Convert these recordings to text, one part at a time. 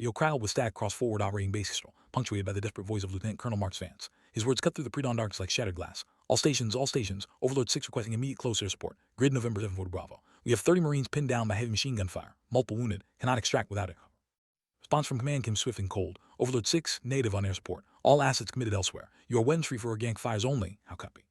The crowd was stacked across forward operating base history, punctuated by the desperate voice of Lieutenant Colonel Marks Vance. His words cut through the pre-dawn darkness like shattered glass. All stations, Overlord 6 requesting immediate close air support. Grid November 7 Bravo. We have 30 Marines pinned down by heavy machine gun fire. Multiple wounded, cannot extract without it. Response from command came swift and cold. Overlord 6, native on air support. All assets committed elsewhere. You are weapons free for organic fires only. How copy?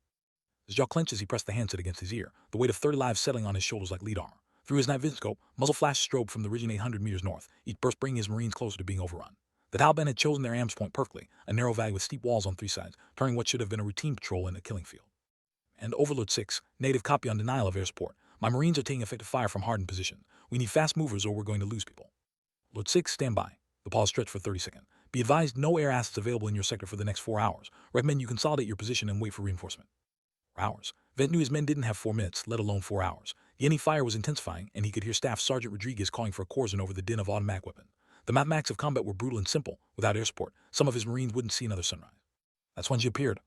His jaw clenched as he pressed the handset against his ear, the weight of 30 lives settling on his shoulders like lead armor. Through his night vision scope, muzzle flashes strobed from the region 800 meters north, each burst bringing his Marines closer to being overrun. The Taliban had chosen their ambush point perfectly, a narrow valley with steep walls on three sides, turning what should have been a routine patrol into a killing field. And Overlord 6, native copy on denial of air support. My Marines are taking effective fire from hardened position. We need fast movers or we're going to lose people. Lord 6, stand by. The pause stretched for 30 seconds. Be advised, no air assets available in your sector for the next 4 hours. Recommend you consolidate your position and wait for reinforcement. 4 hours. Vent knew his men didn't have 4 minutes, let alone 4 hours. The enemy fire was intensifying, and he could hear Staff Sergeant Rodriguez calling for a cordon over the din of automatic weapons. The mathematics of combat were brutal and simple. Without air support, some of his Marines wouldn't see another sunrise. That's when she appeared.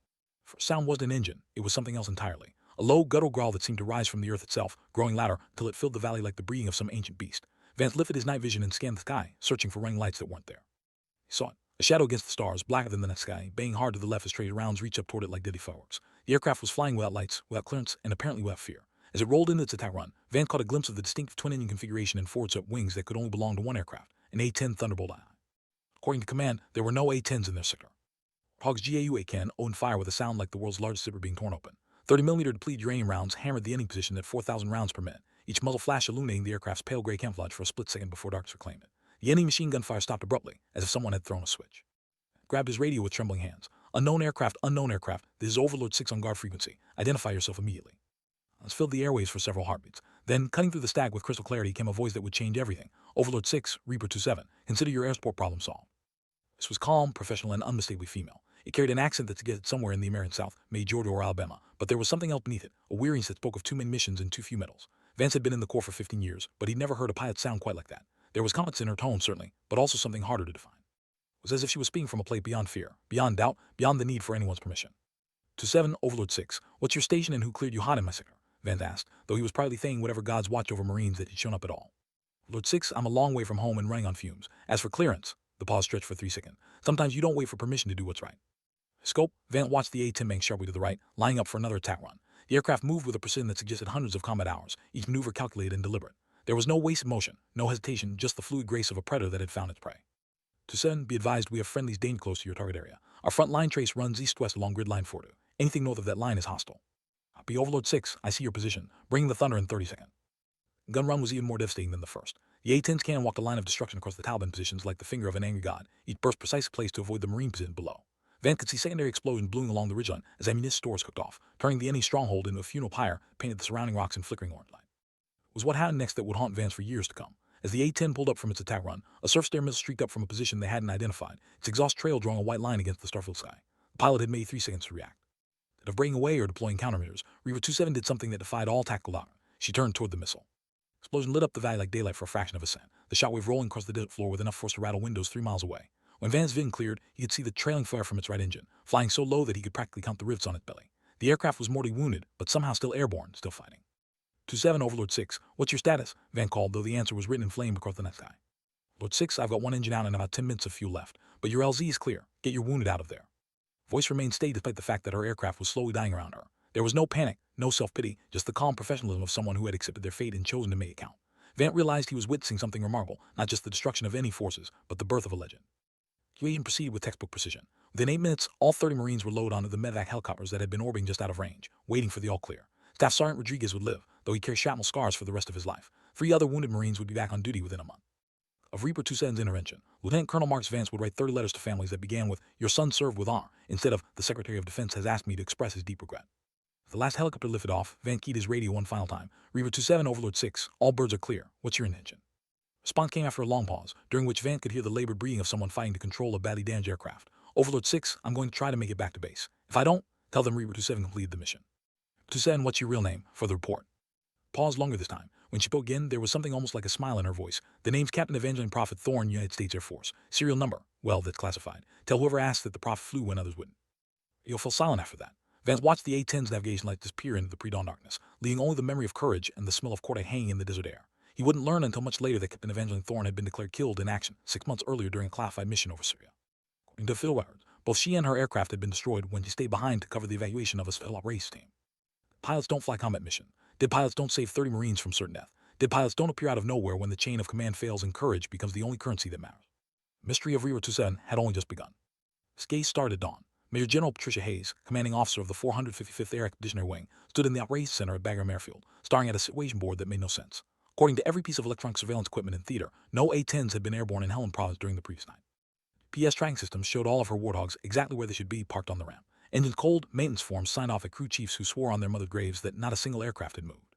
First sound wasn't an engine, it was something else entirely. A low, guttural growl that seemed to rise from the earth itself, growing louder until it filled the valley like the breathing of some ancient beast. Vance lifted his night vision and scanned the sky, searching for running lights that weren't there. He saw it. A shadow against the stars, blacker than the night sky, banging hard to the left as trade rounds reached up toward it like deadly fireworks. The aircraft was flying without lights, without clearance, and apparently without fear. As it rolled into its attack run, Van caught a glimpse of the distinctive twin-engine configuration and forward-swept wings that could only belong to one aircraft, an A-10 Thunderbolt I. According to command, there were no A-10s in their sector. Hogg's GAU A-10 opened fire with a sound like the world's largest zipper being torn open. 30mm depleted uranium rounds hammered the ending position at 4,000 rounds per minute, each muzzle flash illuminating the aircraft's pale gray camouflage for a split second before darkness reclaimed it. The enemy machine gun fire stopped abruptly, as if someone had thrown a switch. Grabbed his radio with trembling hands. Unknown aircraft, this is Overlord 6 on guard frequency. Identify yourself immediately. Let's fill the airwaves for several heartbeats. Then, cutting through the stag with crystal clarity came a voice that would change everything. Overlord 6, Reaper 27. Consider your air support problem solved. This was calm, professional, and unmistakably female. It carried an accent that suggested somewhere in the American South, maybe Georgia or Alabama, but there was something else beneath it, a weariness that spoke of too many missions and too few medals. Vance had been in the Corps for 15 years, but he'd never heard a pilot sound quite like that. There was confidence in her tone, certainly, but also something harder to define. It was as if she was speaking from a place beyond fear, beyond doubt, beyond the need for anyone's permission. 27, Overlord 6, what's your station and who cleared you hot in my sector? Vance asked, though he was proudly thanking whatever gods watched over Marines that had shown up at all. Lord 6, I'm a long way from home and running on fumes. As for clearance, the pause stretched for 3 seconds. Sometimes you don't wait for permission to do what's right. Scope, Vance watched the A-10 bank sharply to the right, lining up for another attack run. The aircraft moved with a precision that suggested hundreds of combat hours, each maneuver calculated and deliberate. There was no wasted motion, no hesitation, just the fluid grace of a predator that had found its prey. 27, be advised we have friendlies danged close to your target area. Our front line trace runs east-west along grid line 42. Anything north of that line is hostile. Be Overlord 6, I see your position. Bring the thunder in 30 seconds. Gun run was even more devastating than the first. The A-10's cannon walked a line of destruction across the Taliban positions like the finger of an angry god, each burst precisely placed to avoid the Marine position below. Van could see secondary explosions ballooning along the ridgeline as ammunition stores cooked off, turning the enemy stronghold into a funeral pyre painted the surrounding rocks in flickering orange light. It was what happened next that would haunt Vance for years to come. As the A-10 pulled up from its attack run, a surface-to-air missile streaked up from a position they hadn't identified, its exhaust trail drawing a white line against the starfilled sky. The pilot had made 3 seconds to react. Instead of breaking away or deploying countermeasures, Reaver 27 did something that defied all tactical doctrine. She turned toward the missile. Explosion lit up the valley like daylight for a fraction of a second, the shockwave rolling across the desert floor with enough force to rattle windows 3 miles away. When Van's vision cleared, he could see the trailing flare from its right engine, flying so low that he could practically count the rivets on its belly. The aircraft was mortally wounded, but somehow still airborne, still fighting. 27, Overlord 6, what's your status? Van called, though the answer was written in flame across the night sky. Lord 6, I've got 1 engine out and about 10 minutes of fuel left, but your LZ is clear. Get your wounded out of there. Voice remained steady despite the fact that her aircraft was slowly dying around her. There was no panic, no self-pity, just the calm professionalism of someone who had accepted their fate and chosen to make it count. Vant realized he was witnessing something remarkable, not just the destruction of any forces, but the birth of a legend. Evasion proceeded with textbook precision. Within 8 minutes, all 30 Marines were loaded onto the medevac helicopters that had been orbiting just out of range, waiting for the all-clear. Staff Sergeant Rodriguez would live, though he'd carry shrapnel scars for the rest of his life. 3 other wounded Marines would be back on duty within a month. Of Reaper 27's intervention, Lieutenant Colonel Marks Vance would write 30 letters to families that began with, "Your son served with honor," instead of, "The Secretary of Defense has asked me to express his deep regret." As the last helicopter lifted off, Vance keyed his radio one final time. Reaper 27, Overlord 6, all birds are clear. What's your intention? Response came after a long pause, during which Vance could hear the labored breathing of someone fighting to control a badly damaged aircraft. Overlord 6, I'm going to try to make it back to base. If I don't, tell them Reaper 27 completed the mission. 27, what's your real name? For the report. Paused longer this time. When she spoke again, there was something almost like a smile in her voice. The name's Captain Evangeline Prophet Thorne, United States Air Force. Serial number. Well, that's classified. Tell whoever asked that the Prophet flew when others wouldn't. You'll feel silent after that. Vance watched the A-10's navigation light disappear into the pre-dawn darkness, leaving only the memory of courage and the smell of cordite hanging in the desert air. He wouldn't learn until much later that Captain Evangeline Thorne had been declared killed in action 6 months earlier during a classified mission over Syria. According to Phil Records, both she and her aircraft had been destroyed when she stayed behind to cover the evacuation of a special operations team. Pilots don't fly combat mission. Dead pilots don't save 30 Marines from certain death. Dead pilots don't appear out of nowhere when the chain of command fails and courage becomes the only currency that matters. Mystery of Reaver 27 had only just begun. Skate started at dawn. Major General Patricia Hayes, commanding officer of the 455th Air Expeditionary Wing, stood in the operations center at Bagram Airfield, staring at a situation board that made no sense. According to every piece of electronic surveillance equipment in theater, no A-10s had been airborne in Helena Province during the previous night. PS tracking systems showed all of her Warthogs exactly where they should be parked on the ramp. Engines cold, maintenance forms signed off at crew chiefs who swore on their mother graves that not a single aircraft had moved.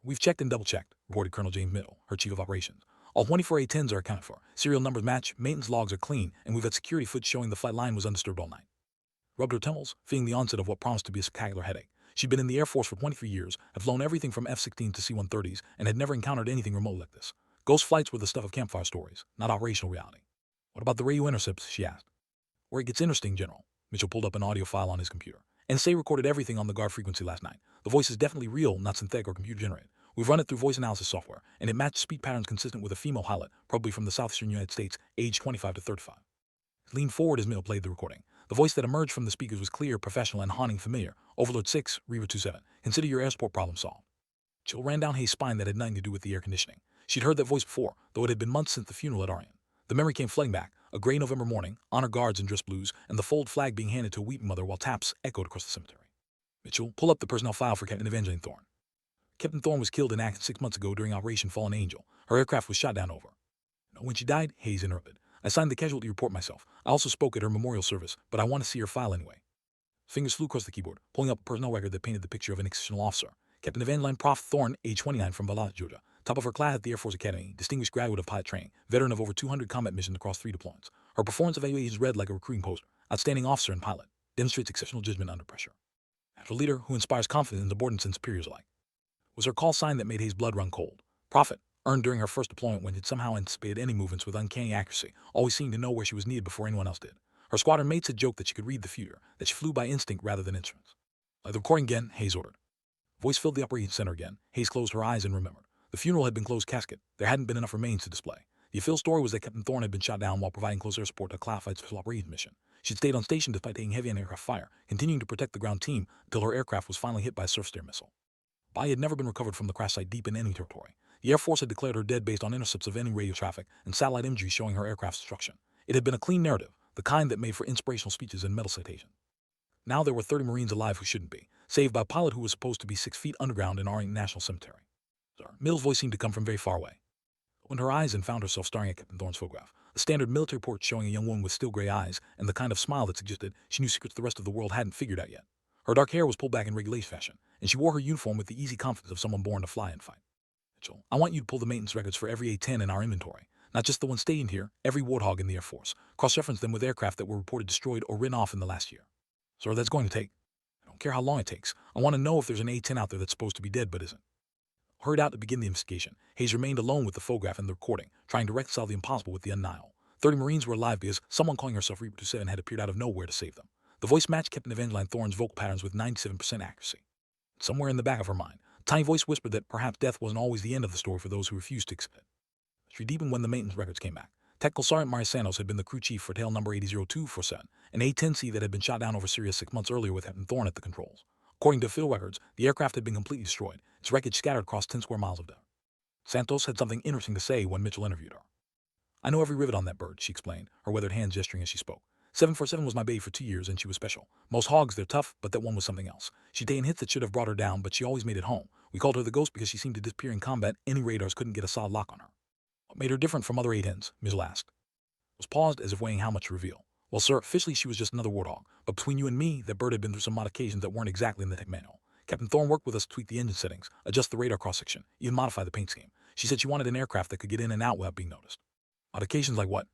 We've checked and double-checked, reported Colonel James Middle, her chief of operations. All 24 A-10s are accounted for, serial numbers match, maintenance logs are clean, and we've had security footage showing the flight line was undisturbed all night. Rubbed her temples, feeling the onset of what promised to be a spectacular headache. She'd been in the Air Force for 23 years, had flown everything from F-16 to C-130s, and had never encountered anything remote like this. Ghost flights were the stuff of campfire stories, not operational reality. What about the radio intercepts, she asked. Where it gets interesting, General. Mitchell pulled up an audio file on his computer. NSA recorded everything on the guard frequency last night. The voice is definitely real, not synthetic or computer-generated. We've run it through voice analysis software, and it matched speech patterns consistent with a female pilot, probably from the southeastern United States, aged 25 to 35. He leaned forward as Mill played the recording. The voice that emerged from the speakers was clear, professional, and haunting familiar. Overlord 6, Reaver 27. Consider your air support problem solved. Chill ran down Hayes' spine that had nothing to do with the air conditioning. She'd heard that voice before, though it had been months since the funeral at Arian. The memory came flooding back. A gray November morning, honor guards in dress blues, and the fold flag being handed to a weeping mother while taps echoed across the cemetery. Mitchell, pull up the personnel file for Captain Evangeline Thorne. Captain Thorne was killed in action 6 months ago during Operation Fallen Angel. Her aircraft was shot down over. When she died, Hayes interrupted. I signed the casualty report myself. I also spoke at her memorial service, but I want to see her file anyway. Fingers flew across the keyboard, pulling up a personnel record that painted the picture of an exceptional officer. Captain Evangeline Prof. Thorne, age 29, from Valhalla, Georgia. Top of her class at the Air Force Academy, distinguished graduate of pilot training, veteran of over 200 combat missions across 3 deployments. Her performance evaluations read like a recruiting poster. Outstanding officer and pilot. Demonstrates exceptional judgment under pressure. A leader who inspires confidence in subordinates and superiors alike. Was her call sign that made Hayes' blood run cold. Prophet, earned during her first deployment when it somehow anticipated any movements with uncanny accuracy, always seemed to know where she was needed before anyone else did. Her squadron mates had joked that she could read the future, that she flew by instinct rather than instruments. Like the recording again, Hayes ordered. Voice filled the operations center again. Hayes closed her eyes and remembered. The funeral had been closed casket. There hadn't been enough remains to display. The official story was that Captain Thorne had been shot down while providing close air support to a classified special operations mission. She'd stayed on station despite taking heavy anti-aircraft fire, continuing to protect the ground team until her aircraft was finally hit by a surface-to-air missile. Body had never been recovered from the crash site deep in enemy territory. The Air Force had declared her dead based on intercepts of enemy radio traffic and satellite imagery showing her aircraft's destruction. It had been a clean narrative, the kind that made for inspirational speeches and medal citations. Now there were 30 Marines alive who shouldn't be, saved by a pilot who was supposed to be 6 feet underground in Arlington National Cemetery. Mill's voice seemed to come from very far away. Opened her eyes and found herself staring at Captain Thorne's photograph, a standard military portrait showing a young woman with still gray eyes and the kind of smile that suggested she knew secrets the rest of the world hadn't figured out yet. Her dark hair was pulled back in regulation fashion, and she wore her uniform with the easy confidence of someone born to fly and fight. Mitchell, I want you to pull the maintenance records for every A-10 in our inventory, not just the ones stationed here, every Warthog in the Air Force. Cross-reference them with aircraft that were reported destroyed or written off in the last year. So that's going to take. I don't care how long it takes. I want to know if there's an A-10 out there that's supposed to be dead but isn't. Hurried out to begin the investigation, Hayes remained alone with the photograph and the recording, trying to reconcile the impossible with the undeniable. 30 Marines were alive because someone calling herself Reaper 27 had appeared out of nowhere to save them. The voice matched Captain Evangeline Thorne's vocal patterns with 97% accuracy. Somewhere in the back of her mind, a tiny voice whispered that perhaps death wasn't always the end of the story for those who refused to accept it. She deepened when the maintenance records came back. Technical Sergeant Mario Santos had been the crew chief for tail number 800247, an A-10C that had been shot down over Syria 6 months earlier with Captain Thorne at the controls. According to field records, the aircraft had been completely destroyed, its wreckage scattered across 10 square miles of desert. Santos had something interesting to say when Mitchell interviewed her. I know every rivet on that bird, she explained, her weathered hands gesturing as she spoke. 747 was my baby for 2 years, and she was special. Most hogs, they're tough, but that one was something else. She'd taken hits that should have brought her down, but she always made it home. We called her the Ghost because she seemed to disappear in combat. Any radars couldn't get a solid lock on her. What made her different from other A-10s? Mitchell asked. Was paused as if weighing how much to reveal. Well, sir, officially she was just another Warthog, but between you and me, that bird had been through some modifications that weren't exactly in the tech manual. Captain Thorne worked with us to tweak the engine settings, adjust the radar cross-section, even modify the paint scheme. She said she wanted an aircraft that could get in and out without being noticed. Modifications like what?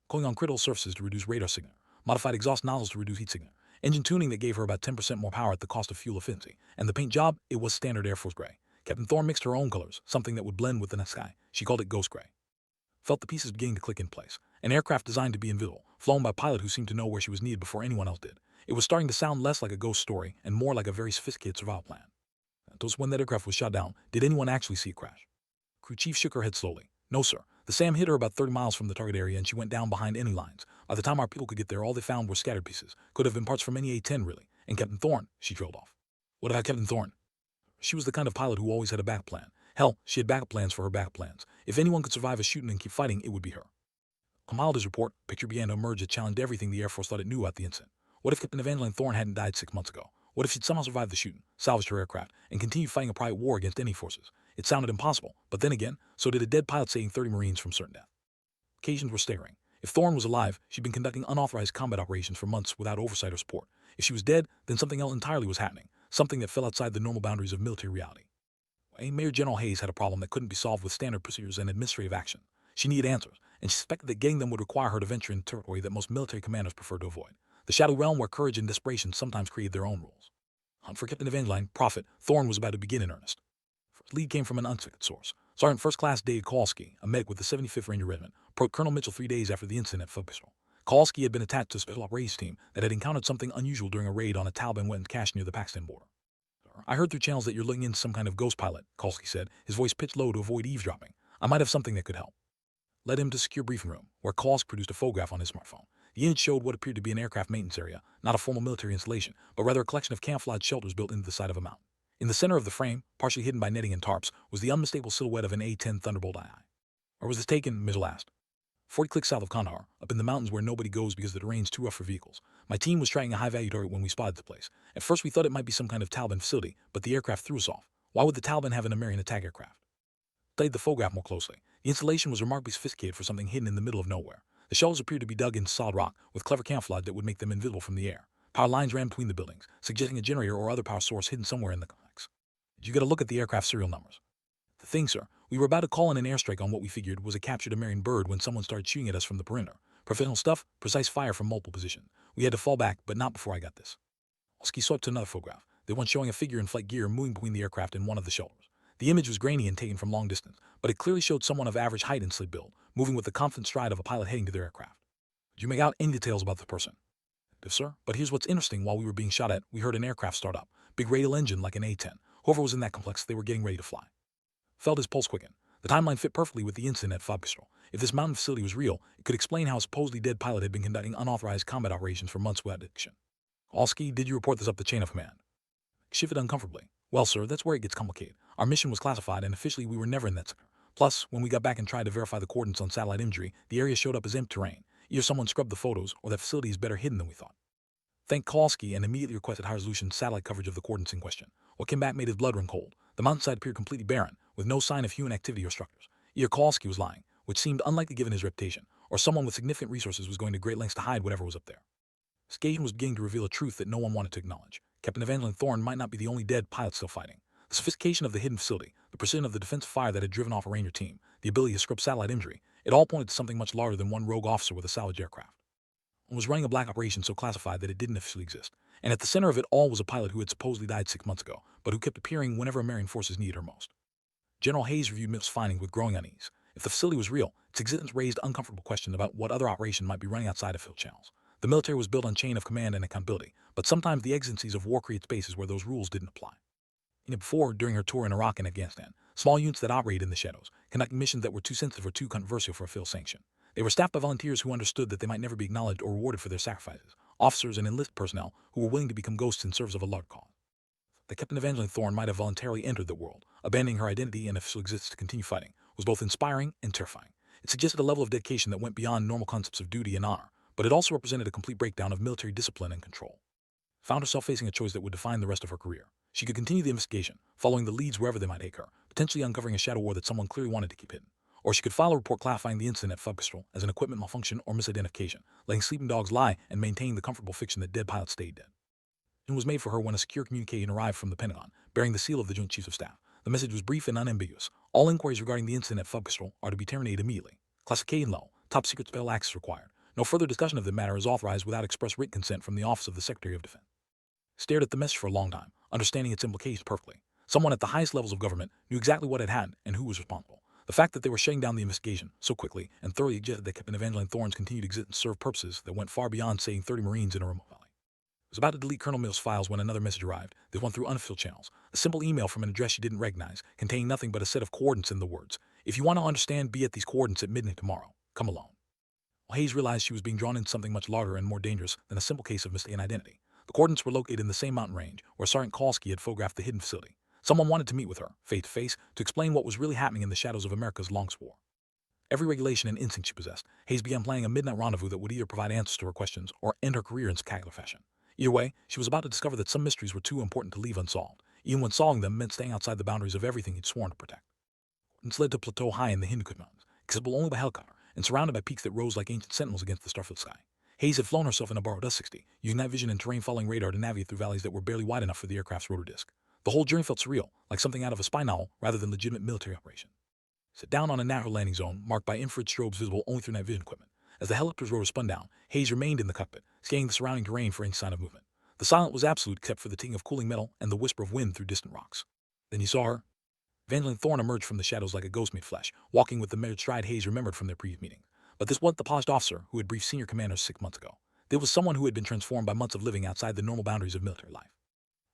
Coating on critical surfaces to reduce radar signal, modified exhaust nozzles to reduce heat signal, engine tuning that gave her about 10% more power at the cost of fuel efficiency, and the paint job, it was standard Air Force gray. Captain Thorne mixed her own colors, something that would blend with the night sky. She called it Ghost Gray. Felt the pieces beginning to click in place. An aircraft designed to be invisible, flown by a pilot who seemed to know where she was needed before anyone else did. It was starting to sound less like a ghost story and more like a very sophisticated survival plan. Just when that aircraft was shot down, did anyone actually see it crash? Crew chief shook her head slowly. No, sir. The SAM hit her about 30 miles from the target area and she went down behind enemy lines. By the time our people could get there, all they found were scattered pieces. Could have been parts from any A-10, really. And Captain Thorne, she trailed off. What about Captain Thorne? She was the kind of pilot who always had a backup plan. Hell, she had backup plans for her backup plans. If anyone could survive a shooting and keep fighting, it would be her. Compiled his report, a picture began to emerge that challenged everything the Air Force thought it knew about the incident. What if Captain Evangeline Thorne hadn't died 6 months ago? What if she'd somehow survived the shooting, salvaged her aircraft, and continued fighting a private war against enemy forces? It sounded impossible, but then again, so did a dead pilot saving 30 Marines from certain death. Occasions were staring. If Thorne was alive, she'd been conducting unauthorized combat operations for months without oversight or support. If she was dead, then something else entirely was happening, something that fell outside the normal boundaries of military reality. Major General Hayes had a problem that couldn't be solved with standard procedures and administrative action. She needed answers, and she suspected that getting them would require her to venture into territory that most military commanders preferred to avoid. The shadow realm where courage and desperation sometimes created their own rules. For Captain Evangeline, Prophet, Thorne was about to begin in earnest. First lead came from an unsuspected source. Sergeant First Class Dave Kowalski, a medic with the 75th Ranger Regiment, approached Colonel Mitchell 3 days after the incident at Fub Pistol. Kowalski had been attached to a special operations team that had encountered something unusual during a raid on a Taliban-went cache near the Pakistan border. I heard through channels that you're looking into some kind of ghost pilot, Kowalski said, his voice pitched low to avoid eavesdropping. I might have something that could help. Led him to a secure briefing room, where Kowalski produced a photograph on his smartphone. The image showed what appeared to be an aircraft maintenance area, not a formal military installation, but rather a collection of camouflage shelters built into the side of a mountain. In the center of the frame, partially hidden by netting and tarps, was the unmistakable silhouette of an A-10 Thunderbolt II. Where was this taken? Mitchell asked. 40 clicks south of Kandahar, up in the mountains where nobody goes because the terrain's too rough for vehicles. My team was tracking a high-value target when we spotted the place. At first we thought it might be some kind of Taliban facility, but the aircraft threw us off. Why would the Taliban have an American attack aircraft? Studied the photograph more closely. The installation was remarkably sophisticated for something hidden in the middle of nowhere. The shelters appeared to be dug into solid rock, with clever camouflage that would make them invisible from the air. Power lines ran between the buildings, suggesting a generator or other power source hidden somewhere in the complex. Did you get a look at the aircraft serial numbers? The thing, sir, we were about to call in an airstrike on what we figured was a captured American bird when someone started shooting at us from the perimeter. Professional stuff, precise fire from multiple positions. We had to fall back, but not before I got this. Kowalski swept to another photograph, the one showing a figure in flight gear moving between the aircraft and one of the shelters. The image was grainy and taken from long distance, but it clearly showed someone of average height and slight build, moving with the confident stride of a pilot heading to their aircraft. Did you make out any details about the person? Yes, sir. But here's what's interesting. While we were being shot at, we heard an aircraft start up. Big radial engine like an A-10. Whoever was in that complex, they were getting ready to fly. Felt his pulse quicken. The timeline fit perfectly with the incident at Fob Pistol. If this mountain facility was real, it could explain how a supposedly dead pilot had been conducting unauthorized combat operations for months without detection. Kowalski, did you report this up the chain of command? Shifted uncomfortably. Well, sir, that's where it gets complicated. Our mission was classified, and officially we were never in that sector. Plus, when we got back and tried to verify the coordinates on satellite imagery, the area showed up as empty terrain. Either someone scrubbed the photos, or that facility is better hidden than we thought. Thanked Kowalski and immediately requested high-resolution satellite coverage of the coordinates in question. What came back made his blood run cold. The mountainside appeared completely barren, with no sign of human activity or structures. Either Kowalski was lying, which seemed unlikely given his reputation, or someone with significant resources was going to great lengths to hide whatever was up there. Skagen was beginning to reveal a truth that no one wanted to acknowledge. Captain Evangeline Thorne might not be the only dead pilot still fighting. The sophistication of the hidden facility, the precision of the defensive fire that had driven off a Ranger team, the ability to scrub satellite imagery, it all pointed to something much larger than one rogue officer with a salvage aircraft. One was running a black operation so classified that it didn't officially exist. And at the center of it all was a pilot who had supposedly died 6 months ago, but who kept appearing whenever American forces needed her most. General Hayes reviewed Mitchell's findings with growing unease. If the facility was real, its existence raised uncomfortable questions about what other operation might be running outside of field channels. The military was built on chain of command and accountability, but sometimes the exigencies of war create spaces where those rules didn't apply. Before, during her tour in Iraq and Afghanistan, small units that operated in the shadows, conducting missions that were too sensitive or too controversial for a field sanction. They were staffed by volunteers who understood that they might never be acknowledged or rewarded for their sacrifices, officers and enlisted personnel who were willing to become ghosts in service of a large cause. That Captain Evangeline Thorne might have voluntarily entered the world, abandoning her identity and official existence to continue fighting, was both inspiring and terrifying. It suggested a level of dedication that went beyond normal concepts of duty and honor, but it also represented a complete breakdown of military discipline and control. Found herself facing a choice that would define the rest of her career. She could continue the investigation, following the leads wherever they might take her, potentially uncovering a shadow war that someone clearly wanted to keep hidden. Or she could file a report classifying the incident at Fub Pistol as an equipment malfunction or misidentification, letting sleeping dogs lie and maintaining the comfortable fiction that dead pilots stayed dead. It was made for her when a secure communication arrived from the Pentagon, bearing the seal of the Joint Chiefs of Staff. The message was brief and unambiguous. All inquiries regarding the incident at Fub Pistol are to be terminated immediately. Classification low. Top secret special access required. No further discussion of the matter is authorized without express written consent from the Office of the Secretary of Defense. Stared at the message for a long time, understanding its implications perfectly. Someone at the highest levels of government knew exactly what had happened and who was responsible. The fact that they were shutting down the investigation so quickly and thoroughly suggested that Captain Evangeline Thorne's continued existence served purposes that went far beyond saving 30 Marines in a remote valley. Was about to delete Colonel Mill's files when another message arrived, this one through unofficial channels. A simple email from an address she didn't recognize, containing nothing but a set of coordinates and the words, "If you want to understand, be at these coordinates at midnight tomorrow. Come alone." Well, Hayes realized she was being drawn into something much larger and more dangerous than a simple case of mistaken identity. The coordinates were located in the same mountain range where Sergeant Kalski had photographed the hidden facility. Someone wanted to meet with her, face to face, to explain what was really happening in the shadows of America's longest war. Every regulation and instinct she possessed, Hayes began planning a midnight rendezvous that would either provide answers to her questions or end her career in spectacular fashion. Either way, she was about to discover that some mysteries were too important to leave unsolved, even when solving them meant staying outside the boundaries of everything he'd sworn to protect. It's led to a plateau high in the Hindukut Mountains, accessible only by helicopter, and surrounded by peaks that rose like ancient sentinels against the starfilled sky. Hayes had flown herself in a borrowed S-60, using night vision and terrain-following radar to navigate through valleys that were barely wide enough for the aircraft's rotor disc. The whole journey felt surreal, like something out of a spy novel rather than legitimate military operation. Set down on a natural landing zone marked by infrared strobes visible only through night vision equipment. As the helicopter's rotor spun down, Hayes remained in the cockpit, scanning the surrounding terrain for any sign of movement. The silence was absolute except for the ticking of cooling metal and the whisper of wind through distant rocks. Then he saw her. Evangeline Thorne emerged from the shadows like a ghost made flesh, walking with the measured stride Hayes remembered from their previous meeting. But this wasn't the polished officer who had briefed senior commanders 6 months ago. There was someone who had been transformed by months of living outside the normal boundaries of military life.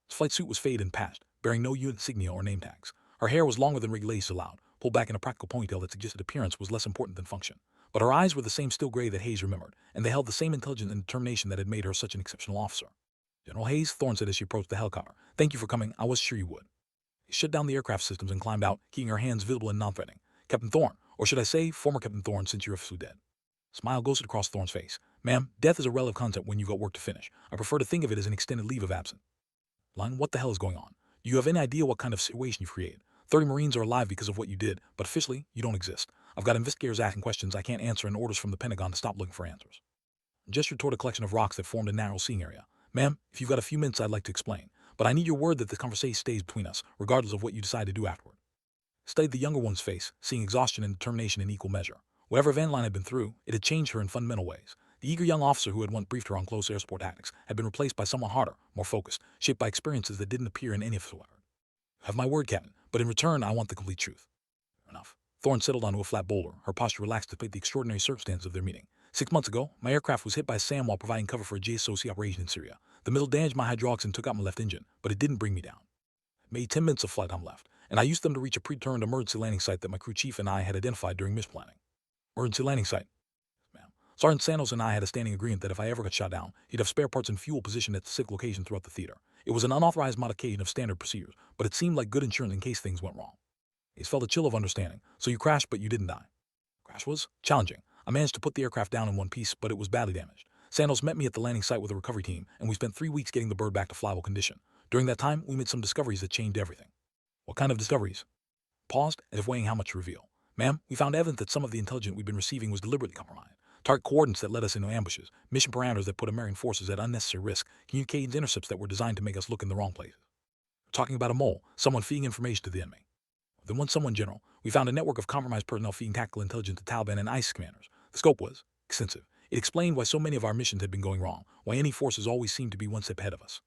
His flight suit was faded and patched, bearing no unit insignia or name tags. Her hair was longer than regulations allowed, pulled back in a practical ponytail that suggested appearance was less important than function. But her eyes were the same still gray that Hayes remembered, and they held the same intelligence and determination that had made her such an exceptional officer. "General Hayes," Thorne said as she approached the helicopter, "thank you for coming. I was sure you would." He shut down the aircraft systems and climbed out, keeping her hands visible and non-threatening. "Captain Thorne, or should I say former Captain Thorne since you're officially dead." A smile ghosted across Thorne's face. "Ma'am, death is a relative concept when you've got work to finish. I prefer to think of it as an extended leave of absence." "Line, what the hell is going on? Do you have any idea what kind of situation you've created? 30 Marines are alive because of what you did, but officially, you don't exist. I've got investigators asking questions I can't answer and orders from the Pentagon to stop looking for answers." Gestured toward a collection of rocks that formed a narrow seeing area. "Ma'am, if you've got a few minutes I'd like to explain, but I need your word that the conversation stays between us, regardless of what you decide to do afterward." Studied the younger one's face, seeing exhaustion and determination in equal measure. Whatever Evangeline had been through, it had changed her in fundamental ways. The eager young officer who had once briefed her on close air support tactics had been replaced by someone harder, more focused, shaped by experiences that didn't appear in any official record. "You have my word, Captain, but in return I want the complete truth." Enough. Thorne settled onto a flat boulder, her posture relaxed to fit the extraordinary circumstances of their meeting. 6 months ago, my aircraft was hit by SAM while providing cover for a JSOC operation in Syria. The missile damaged my hydraulics and took out my left engine, but it didn't bring me down. It made 10 minutes of flight time left, and I used them to reach a predetermined emergency landing site that my crew chief and I had identified during mission planning. "Emergency landing site?" "Ma'am. Sergeant Santos and I had a standing agreement that if I ever got shot down, he'd have spare parts and fuel positioned at specific locations throughout the theater. It was an unauthorized modification of standard procedures, but it seemed like good insurance in case things went wrong." He felt a chill of understanding. "So you crashed, but you didn't die." "Crash was challenging. I managed to put the aircraft down in one piece, but it was badly damaged. Santos met me at the landing site with a recovery team, and we spent 3 weeks getting the bird back to flyable condition. During that time, we made some discoveries that changed everything." "What kind of discoveries?" Paused, as if weighing how much to reveal. "Ma'am, we found evidence that some of the intelligence we'd been receiving was deliberately compromised. Target coordinates that led us into ambushes, mission parameters that put American forces at unnecessary risk, communications intercepts that were designed to make us look in the wrong places. We're talking about a mole, someone feeding information to the enemy." "Then one someone, General, we found a network of compromised personnel feeding tactical intelligence to Taliban and ISIS commanders. The scope was extensive. It explained why so many of our missions had been going wrong, why enemy forces always seemed to be one step ahead of us."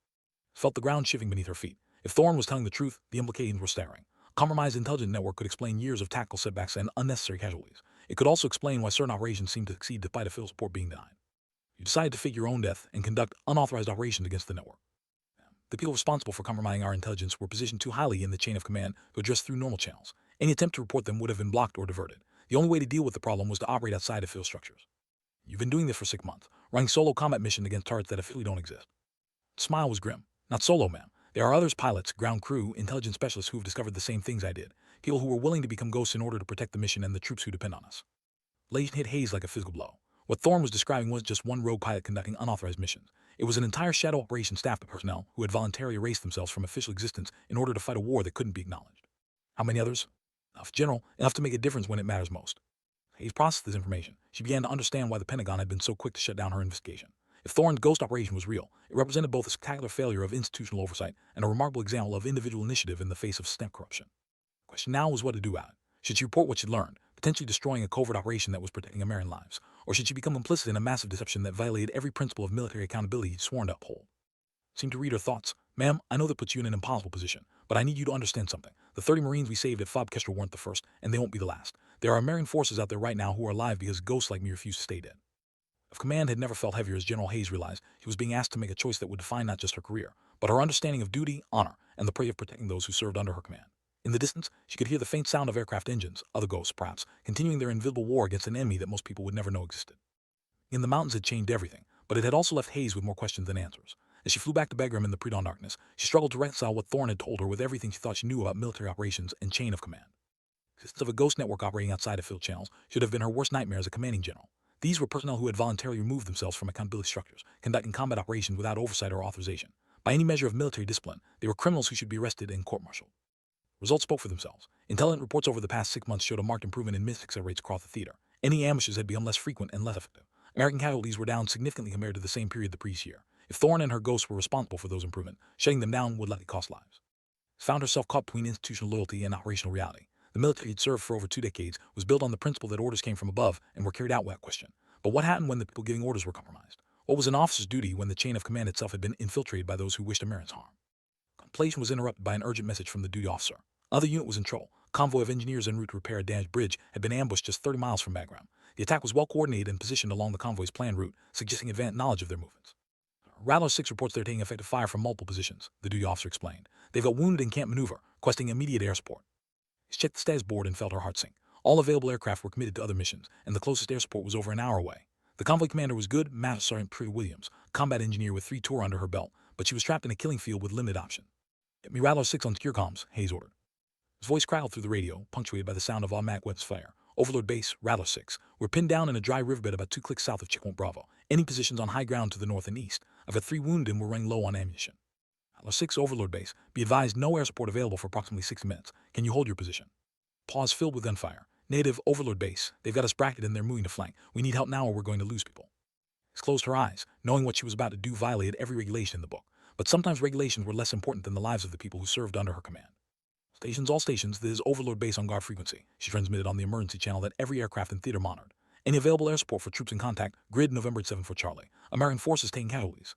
Felt the ground shifting beneath her feet. If Thorne was telling the truth, the implications were staggering. A compromised intelligence network could explain years of tactical setbacks and unnecessary casualties. It could also explain why certain operations seemed to succeed despite official support being denied. "You decided to fake your own death and conduct unauthorized operations against the network. The people responsible for compromising our intelligence were positioned too highly in the chain of command to address through normal channels. Any attempt to report them would have been blocked or diverted. The only way to deal with the problem was to operate outside of field structures. You've been doing this for 6 months, running solo combat missions against targets that officially don't exist." The smile was grim. "Not solo, ma'am. There are others, pilots, ground crew, intelligence specialists who have discovered the same things I did. People who were willing to become ghosts in order to protect the mission and the troops who depend on us." Legion hit Hayes like a physical blow. What Thorne was describing wasn't just one rogue pilot conducting unauthorized missions. It was an entire shadow operation staffed with personnel who had voluntarily erased themselves from official existence in order to fight a war that couldn't be acknowledged. "How many others?" "Enough, General, enough to make a difference when it matters most." Hayes processed this information. She began to understand why the Pentagon had been so quick to shut down her investigation. If Thorne's ghost operation was real, it represented both a spectacular failure of institutional oversight and a remarkable example of individual initiative in the face of systemic corruption. The question now was what to do about it. Should she report what she'd learned, potentially destroying a covert operation that was protecting American lives, or should she become implicit in a massive deception that violated every principle of military accountability he'd sworn to uphold? Seemed to read her thoughts. "Ma'am, I know that puts you in an impossible position, but I need you to understand something. The 30 Marines we saved at Fob Kestrel weren't the first, and they won't be the last. There are American forces out there right now who are alive because ghosts like me refuse to stay dead." If command had never felt heavier as General Hayes realized she was being asked to make a choice that would define not just her career, but her understanding of duty, honor, and the prey of protecting those who served under her command. In the distance, she could hear the faint sound of aircraft engines, other ghosts perhaps, continuing their invisible war against an enemy that most people would never know existed. In the mountains had changed everything, but it had also left Hayes with more questions than answers. As she flew back to Begram in the pre-dawn darkness, she struggled to reconcile what Thorne had told her with everything she thought she knew about military operations and chain of command. The existence of a ghost network operating outside of field channels should have been her worst nightmare as a commanding general. These were personnel who had voluntarily removed themselves from accountability structures, conducting combat operations without oversight or authorization. By any measure of military discipline, they were criminals who should be arrested and court-martialed. Results spoke for themselves. Intelligence reports over the past 6 months showed a marked improvement in missing rates across the theater. Any ambushes had become less frequent and less effective. American casualties were down significantly compared to the same period the previous year. If Thorne and her ghosts were responsible for those improvements, shutting them down would likely cost lives. Found herself caught between institutional loyalty and operational reality. The military had served for over 2 decades, was built on the principle that orders came from above and were carried out without question. But what happened when the people giving orders were compromised? What was an officer's duty when the chain of command itself had been infiltrated by those who wished Americans harm? Contemplation was interrupted by an urgent message from the duty officer. Another unit was in trouble. A convoy of engineers en route to repair a damaged bridge had been ambushed just 30 miles from Bagram. The attack was well coordinated and positioned along the convoy's planned route, suggesting advanced knowledge of their movements. Rattler 6 reports they're taking effective fire from multiple positions, the duty officer explained. They've got wounded and can't maneuver, requesting immediate air support. He checked the status board and felt her heart sink. All available aircraft were committed to other missions, and the closest air support was over an hour away. The convoy commander was good, Master Sergeant Prue Williams, combat engineer with 3 tours under her belt, but she was trapped in a killing field with limited option. Get me Rattler 6 on secure comms, Hayes ordered. His voice crackled through the radio, punctuated by the sound of automatic weapons fire. Overlord Base, Rattler 6. We're pinned down in a dry riverbed about 2 clicks south of Checkpoint Bravo. Any positions on high ground to the north and east. I've got 3 wounded and we're running low on ammunition. Rattler 6, Overlord Base. Be advised, no air support available for approximately 60 minutes. Can you hold your position? Pause filled with gunfire. Native, Overlord Base. They've got us bracketed and they're moving to flank. We need help now or we're going to lose people. Hayes closed her eyes, knowing what she was about to do violated every regulation in the book. But sometimes regulations were less important than the lives of the people who served under her command. Stations, all stations, this is Overlord Base on guard frequency. She transmitted on the emergency channel that every aircraft in theater monitored. Any available air support for troops in contact, grid November 7 for Charlie. American forces taking casualties.